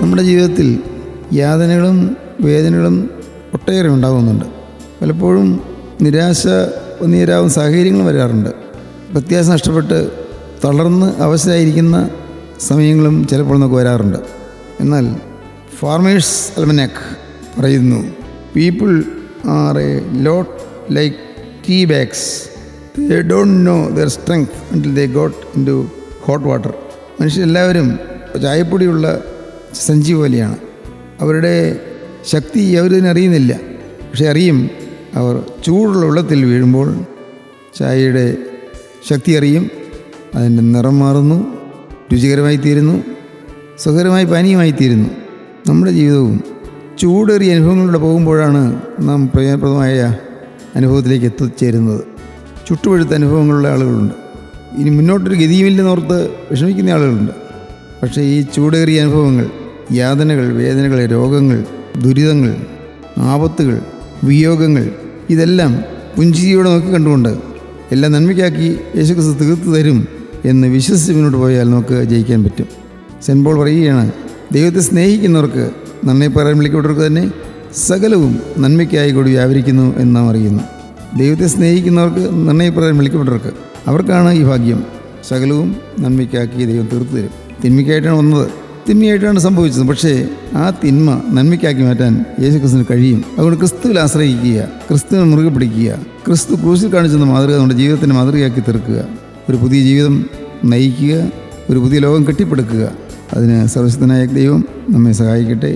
നമ്മുടെ ജീവിതത്തിൽ യാതനകളും വേദനകളും ഒട്ടേറെ ഉണ്ടാകുന്നുണ്ട്. പലപ്പോഴും നിരാശ നീരാവും സാഹചര്യങ്ങളും വരാറുണ്ട്. പ്രത്യാശ നഷ്ടപ്പെട്ട് തളർന്ന് അവശരായിരിക്കുന്ന സമയങ്ങളും ചിലപ്പോൾ നമുക്ക് വരാറുണ്ട്. എന്നാൽ ഫാർമേഴ്സ് അൽമനാക് പറയുന്നു, people are a lot like tea bags, they don't know their strength until they got into hot water. മനുഷ്യരെല്ലാവരും ചായപ്പൊടിയുള്ള സഞ്ചി പോലെയാണ്. അവരുടെ ശക്തി അവരിതിനറിയുന്നില്ല. പക്ഷെ അറിയും, അവർ ചൂടുള്ള വെള്ളത്തിൽ വീഴുമ്പോൾ ചായയുടെ ശക്തി അറിയും. അതിൻ്റെ നിറം മാറുന്നു, രുചികരമായി തീരുന്നു, സുഖകരമായി പാനീയമായി തീരുന്നു. നമ്മുടെ ജീവിതവും ചൂടേറിയ അനുഭവങ്ങളിലൂടെ പോകുമ്പോഴാണ് നാം പ്രയോജനപ്രദമായ അനുഭവത്തിലേക്ക് എത്തിച്ചേരുന്നത്. ചുട്ടുപഴുത്ത അനുഭവങ്ങളുള്ള ആളുകളുണ്ട്. ഇനി മുന്നോട്ടൊരു ഗതിയുമില്ലെന്നോർത്ത് വിഷമിക്കുന്ന ആളുകളുണ്ട്. പക്ഷേ ഈ ചൂടേറിയ അനുഭവങ്ങൾ, യാതനകൾ, വേദനകൾ, രോഗങ്ങൾ, ദുരിതങ്ങൾ, ആപത്തുകൾ, വിയോഗങ്ങൾ, ഇതെല്ലാം പുഞ്ചിരിയോടെ നോക്കി കണ്ടുകൊണ്ട് എല്ലാം നന്മയ്ക്കാക്കി യേശുക്രിസ്തു തീർത്തു തരും എന്ന് വിശ്വസിച്ച് മുന്നോട്ട് പോയാൽ നമുക്ക് ജയിക്കാൻ പറ്റും. സെൻറ്റ് പോൾ പറയുകയാണ്, ദൈവത്തെ സ്നേഹിക്കുന്നവർക്ക് നന്മ പറയാൻ വിളിക്കപ്പെട്ടവർക്ക് തന്നെ സകലവും നന്മയ്ക്കായി കൂടി വ്യാപരിക്കുന്നു എന്ന് നാം അറിയുന്നു. ദൈവത്തെ സ്നേഹിക്കുന്നവർക്ക് നന്മ പറയാൻ വിളിക്കപ്പെട്ടവർക്ക് അവർക്കാണ് ഈ ഭാഗ്യം. സകലവും നന്മയ്ക്കാക്കി ദൈവം തീർത്തു തരും. തിന്മയ്ക്കായിട്ടാണ് വന്നത്, തിന്മയായിട്ടാണ് സംഭവിച്ചത്. പക്ഷേ ആ തിന്മ നന്മയ്ക്കാക്കി മാറ്റാൻ യേശുക്രിസ്തുവിന് കഴിയും. അതുകൊണ്ട് ക്രിസ്തുവിൽ ആശ്രയിക്കുക, ക്രിസ്തുവിനെ മുറുകെ പിടിക്കുക, ക്രിസ്തു ക്രൂശിൽ കാണിച്ചെന്ന മാതൃക നമ്മുടെ ജീവിതത്തിന് മാതൃകയാക്കി തീർക്കുക. ഒരു പുതിയ ജീവിതം നയിക്കുക, ഒരു പുതിയ ലോകം കെട്ടിപ്പടുക്കുക. അതിന് സർവശക്തനായ ദൈവം നമ്മെ സഹായിക്കട്ടെ.